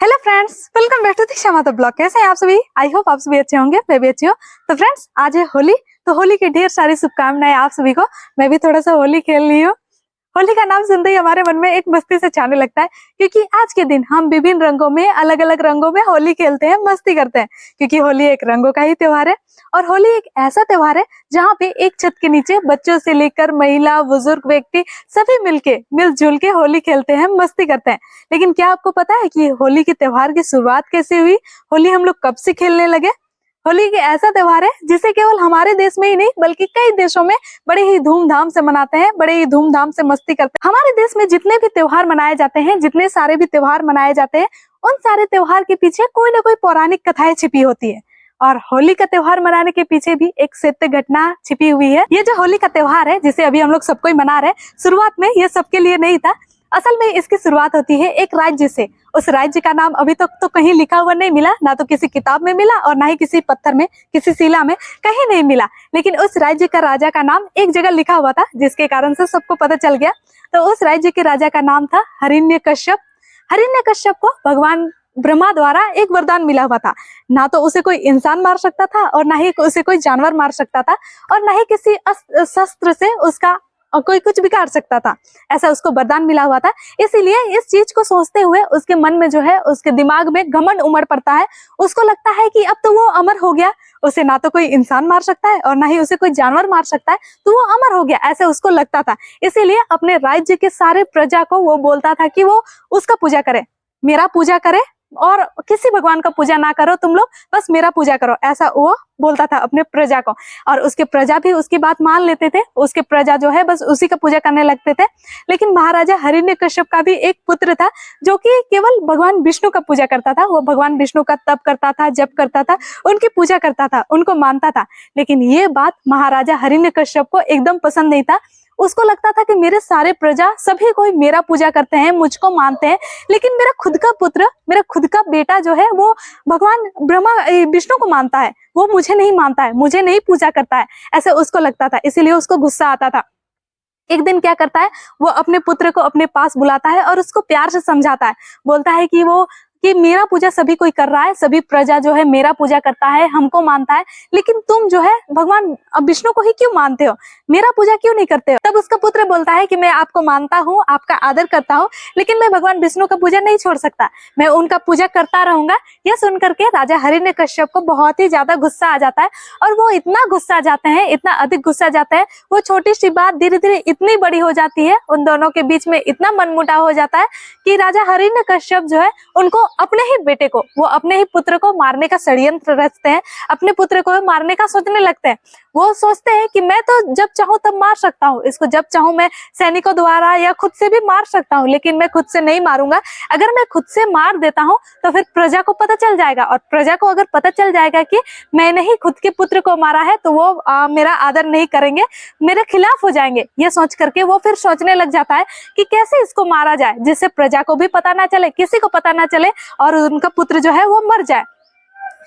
Hello friends, welcome back to Diksha Mata blog. कैसे हैं आप सभी? आई होप आप सभी अच्छे होंगे, मैं भी अच्छी हूँ। तो फ्रेंड्स, आज है होली, तो होली की ढेर सारी शुभकामनाएं आप सभी को। मैं भी थोड़ा सा होली खेल रही हूँ। होली का नाम सुनते ही हमारे मन में एक मस्ती से छाने लगता है, क्योंकि आज के दिन हम विभिन्न रंगों में, अलग अलग रंगों में होली खेलते हैं, मस्ती करते हैं। क्योंकि होली एक रंगों का ही त्योहार है और होली एक ऐसा त्योहार है जहाँ पे एक छत के नीचे बच्चों से लेकर महिला, बुजुर्ग व्यक्ति सभी मिलजुल के होली खेलते हैं, मस्ती करते हैं। लेकिन क्या आपको पता है कि होली के त्योहार की शुरुआत कैसे हुई? होली हम लोग कब से खेलने लगे? होली एक ऐसा त्योहार है जिसे केवल हमारे देश में ही नहीं बल्कि कई देशों में बड़े ही धूमधाम से मनाते हैं, बड़े ही धूमधाम से मस्ती करते हैं। हमारे देश में जितने भी त्योहार मनाए जाते हैं, जितने सारे भी त्योहार मनाए जाते हैं, उन सारे त्योहार के पीछे कोई ना कोई पौराणिक कथाएं छिपी होती है। और होली का त्योहार मनाने के पीछे भी एक सत्य घटना छिपी हुई है। ये जो होली का त्योहार है, जिसे अभी हम लोग सबको ही मना रहे हैं, शुरुआत में ये सबके लिए नहीं था। असल में इसकी शुरुआत होती है एक राज्य से। उस राज्य का नाम अभी तक तो कहीं लिखा हुआ नहीं मिला, ना तो किसी किताब में मिला और ना ही किसी पत्थर में, किसी शिला में, कहीं नहीं मिला। लेकिन उस राज्य का राजा का नाम एक जगह लिखा हुआ था, जिसके कारण से सबको पता चल गया। तो उस राज्य के राजा का नाम था हिरण्यकश्यप। हिरण्यकश्यप को भगवान ब्रह्मा द्वारा एक वरदान मिला हुआ था। ना तो उसे कोई इंसान मार सकता था और ना ही उसे कोई जानवर मार सकता था और ना ही किसी शस्त्र से उसका कोई कुछ बिगाड़ सकता था। ऐसा उसको वरदान मिला हुआ था। इसीलिए इस चीज को सोचते हुए उसके मन में जो है, उसके दिमाग में घमंड उमड़ पड़ता है। उसको लगता है कि अब तो वो अमर हो गया, उसे ना तो कोई इंसान मार सकता है और ना ही उसे कोई जानवर मार सकता है, तो वो अमर हो गया, ऐसे उसको लगता था। इसीलिए अपने राज्य के सारे प्रजा को वो बोलता था कि वो उसका पूजा करे, मेरा पूजा करे, और किसी भगवान का पूजा ना करो तुम लोग, बस मेरा पूजा करो, ऐसा वो बोलता था अपने प्रजा को। और उसके प्रजा भी उसकी बात मान लेते थे। उसके प्रजा जो है बस उसी का पूजा करने लगते थे। लेकिन महाराजा हिरण्यकश्यप का भी एक पुत्र था जो कि केवल भगवान विष्णु का पूजा करता था। वो भगवान विष्णु का तप करता था, जप करता था, उनकी पूजा करता था, उनको मानता था। लेकिन ये बात महाराजा हिरण्यकश्यप को एकदम पसंद नहीं था। उसको लगता था कि मेरे सारे प्रजा सभी कोई मेरा पूजा करते हैं, मुझको मानते हैं, लेकिन मेरा खुद का पुत्र, मेरा खुद का बेटा जो है वो भगवान ब्रह्मा विष्णु को मानता है, वो मुझे नहीं मानता है, मुझे नहीं पूजा करता है, ऐसे उसको लगता था। इसीलिए उसको गुस्सा आता था। एक दिन क्या करता है, वो अपने पुत्र को अपने पास बुलाता है और उसको प्यार से समझाता है। बोलता है कि मेरा पूजा सभी कोई कर रहा है, सभी प्रजा जो है मेरा पूजा करता है, हमको मानता है, लेकिन तुम जो है भगवान विष्णु को ही क्यों मानते हो, मेरा पूजा क्यों नहीं करते हो? तब उसका पुत्र बोलता है कि मैं आपको मानता हूँ, आपका आदर करता हूँ, लेकिन मैं भगवान विष्णु का पूजा नहीं छोड़ सकता, मैं उनका पूजा करता रहूंगा। यह सुन करके राजा हिरण्यकश्यप को बहुत ही ज्यादा गुस्सा आ जाता है और वो इतना गुस्सा जाते हैं, इतना अधिक गुस्सा जाता है, वो छोटी सी बात धीरे धीरे इतनी बड़ी हो जाती है, उन दोनों के बीच में इतना मनमुटाव हो जाता है कि राजा हिरण्यकश्यप जो है उनको अपने ही बेटे को, वो अपने ही पुत्र को मारने का षड्यंत्र रचते हैं, अपने पुत्र को मारने का सोचने लगते हैं। वो सोचते हैं कि मैं तो जब चाहूं तब मार सकता हूँ, इसको जब चाहूं मैं सैनिकों द्वारा या खुद से भी मार सकता हूँ, लेकिन मैं खुद से नहीं मारूंगा। अगर मैं खुद से मार देता हूँ तो फिर प्रजा को पता चल जाएगा, और प्रजा को अगर पता चल जाएगा कि मैंने ही खुद के पुत्र को मारा है तो वो मेरा आदर नहीं करेंगे, मेरे खिलाफ हो जाएंगे। ये सोच करके वो फिर सोचने लग जाता है कि कैसे इसको मारा जाए जिससे प्रजा को भी पता ना चले, किसी को पता ना चले और उनका पुत्र जो है वो मर जाए।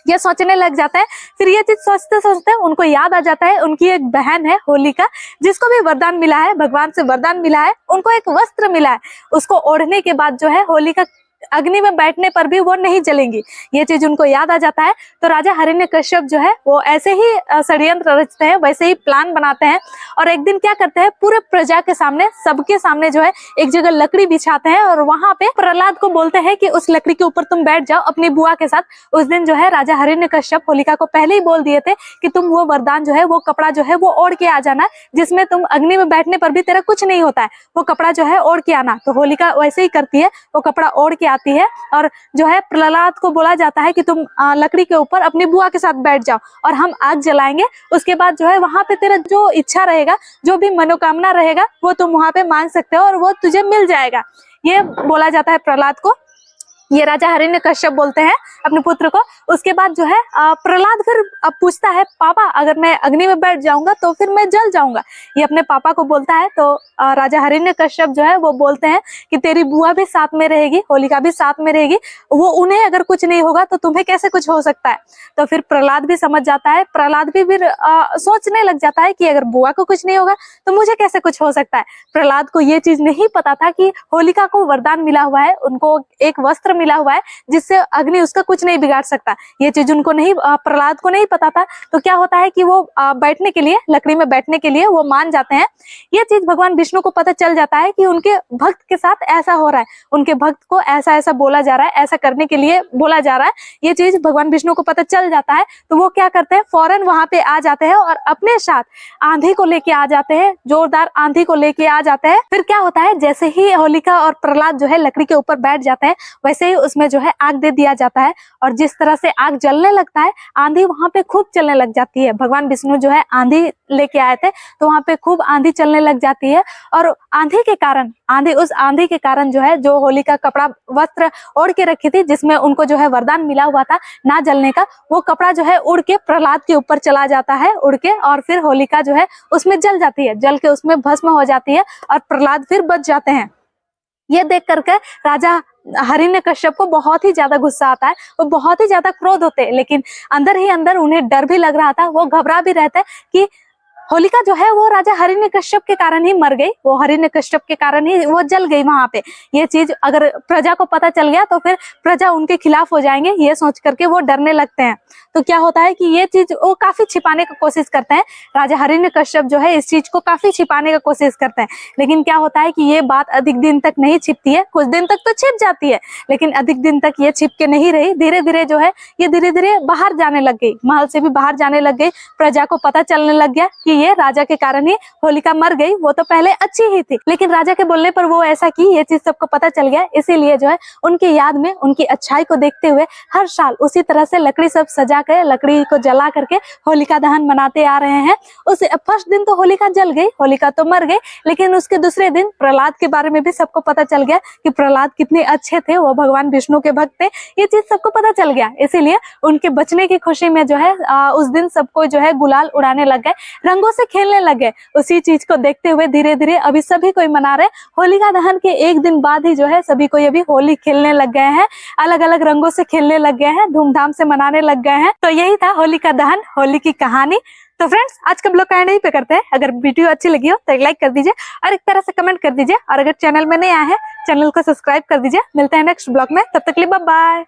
ये सोचने लग जाता है। फिर ये चीज सोचते सोचते उनको याद आ जाता है, उनकी एक बहन है होलिका, जिसको भी वरदान मिला है, भगवान से वरदान मिला है, उनको एक वस्त्र मिला है। उसको ओढ़ने के बाद जो है होलिका अग्नि में बैठने पर भी वो नहीं जलेंगी। ये चीज उनको याद आ जाता है। तो राजा हिरण्यकश्यप जो है वो ऐसे ही षड्यंत्र रचते हैं, वैसे ही प्लान बनाते हैं। और एक दिन क्या करते हैं, पूरे प्रजा के सामने, सबके सामने जो है एक जगह लकड़ी बिछाते हैं और वहां पे प्रहलाद को बोलते हैं कि उस लकड़ी के ऊपर तुम बैठ जाओ अपनी बुआ के साथ। उस दिन जो है राजा हिरण्यकश्यप होलिका को पहले ही बोल दिए थे कि तुम वो वरदान जो है, वो कपड़ा जो है वो ओढ़ के आ जाना, जिसमें तुम अग्नि में बैठने पर भी तेरा कुछ नहीं होता है, वो कपड़ा जो है ओढ़ के आना। तो होलिका वैसे ही करती है, वो कपड़ा ओढ़ के आती है और जो है प्रहलाद को बोला जाता है कि तुम लकड़ी के ऊपर अपनी बुआ के साथ बैठ जाओ और हम आग जलाएंगे। उसके बाद जो है वहां पे तेरा जो इच्छा रहेगा, जो भी मनोकामना रहेगा, वो तुम वहां पे मांग सकते हो और वो तुझे मिल जाएगा। ये बोला जाता है प्रहलाद को। ये राजा हिरण्यकश्यप बोलते हैं अपने पुत्र को। उसके बाद जो है प्रहलाद फिर पूछता है, पापा अगर मैं अग्नि में बैठ जाऊंगा तो फिर मैं जल जाऊंगा, ये अपने पापा को बोलता है। तो राजा हिरण्यकश्यप जो है वो बोलते हैं कि तेरी बुआ भी साथ में रहेगी, होलिका भी साथ में रहेगी, वो उन्हें अगर कुछ नहीं होगा तो तुम्हें कैसे कुछ हो सकता है। तो फिर प्रहलाद भी समझ जाता है, प्रहलाद भी फिर सोचने लग जाता है कि अगर बुआ को कुछ नहीं होगा तो मुझे कैसे कुछ हो सकता है। प्रहलाद को ये चीज नहीं पता था कि होलिका को वरदान मिला हुआ है, उनको एक वस्त्र मिला हुआ है जिससे अग्नि उसका कुछ नहीं बिगाड़ सकता। ये चीज उनको नहीं, प्रहलाद को नहीं पता था। तो क्या होता है कि वो बैठने के लिए, लकड़ी में बैठने के लिए वो मान जाते हैं। ये चीज भगवान विष्णु को पता चल जाता है कि उनके भक्त के साथ ऐसा हो रहा है, उनके भक्त को ऐसा ऐसा बोला जा रहा है, ऐसा करने के लिए बोला जा रहा है। ये चीज भगवान विष्णु को पता चल जाता है। तो वो क्या करते हैं, फौरन वहां पे आ जाते हैं और अपने साथ आंधी को लेके आ जाते हैं, जोरदार आंधी को लेके आ जाते हैं। फिर क्या होता है, जैसे ही होलिका और प्रहलाद जो है लकड़ी के ऊपर बैठ जाते हैं, वैसे ही उसमें जो है आग दे दिया जाता है। और जिस तरह से आग जलने लगता है, आंधी वहां पे खूब चलने लग जाती है। भगवान विष्णु जो है आंधी लेके आए थे, तो वहां पे खूब आंधी चलने लग जाती है। और आंधी के कारण, उस आंधी के कारण जो है, जो होलिका कपड़ा वस्त्र ओढ़ के रखी थी, जिसमें उनको जो है वरदान मिला हुआ था ना जलने का, वो कपड़ा जो है उड़ के प्रहलाद के ऊपर चला जाता है, उड़ के। और फिर होलिका जो है उसमें जल जाती है, जल के उसमें भस्म हो जाती है और प्रहलाद फिर बच जाते हैं। ये देख करके राजा हिरण्यकश्यप को बहुत ही ज्यादा गुस्सा आता है, वो बहुत ही ज्यादा क्रोध होते हैं। लेकिन अंदर ही अंदर उन्हें डर भी लग रहा था, वो घबरा भी रहते कि होलिका जो है वो राजा हिरण्यकश्यप के कारण ही मर गई, वो हिरण्यकश्यप के कारण ही वो जल गई वहां पे। ये चीज अगर प्रजा को पता चल गया तो फिर प्रजा उनके खिलाफ हो जाएंगे, ये सोच करके वो डरने लगते हैं। तो क्या होता है कि ये चीज वो काफी छिपाने की कोशिश करते हैं। राजा हिरण्यकश्यप जो है इस चीज को काफी छिपाने की कोशिश करते हैं। लेकिन क्या होता है कि ये बात अधिक दिन तक नहीं छिपती है, कुछ दिन तक तो छिप जाती है, लेकिन अधिक दिन तक ये छिप के नहीं रही। धीरे धीरे जो है ये धीरे धीरे बाहर जाने लग गई, महल से भी बाहर जाने लग गई। प्रजा को पता चलने लग गया कि ये राजा के कारण ही होलिका मर गई, वो तो पहले अच्छी ही थी, लेकिन राजा के बोलने पर वो ऐसा की, ये चीज सबको पता चल गया। इसीलिए जो है उनकी याद में, उनकी अच्छाई को देखते हुए हर साल उसी तरह से लकड़ी सब सजा कर, लकड़ी को जला करके होलिका दहन मनाते आ रहे हैं। उस फर्स्ट दिन तो होलिका जल गई, होलिका तो मर गई, लेकिन उसके दूसरे दिन प्रहलाद के बारे में भी सबको पता चल गया कि प्रहलाद कितने अच्छे थे, वो भगवान विष्णु के भक्त थे। ये चीज सबको पता चल गया, इसीलिए उनके बचने की खुशी में जो है उस दिन सबको जो है गुलाल उड़ाने लग गए, रंगों से खेलने लग गए। उसी चीज को देखते हुए धीरे धीरे अभी सभी कोई मना रहे। होलिका दहन के एक दिन बाद ही जो है सभी कोई अभी होली खेलने लग गए हैं, अलग अलग रंगों से खेलने लग गए हैं, धूमधाम से मनाने लग गए हैं। तो यही था होलिका दहन, होली की कहानी। तो फ्रेंड्स, आज का ब्लॉग यहीं पे करते हैं। अगर वीडियो अच्छी लगी हो तो एक लाइक कर दीजिए और एक तरह से कमेंट कर दीजिए। और अगर चैनल में नए आए हैं, चैनल को सब्सक्राइब कर दीजिए। मिलते हैं नेक्स्ट ब्लॉग में, तब तक के लिए बाय बाय।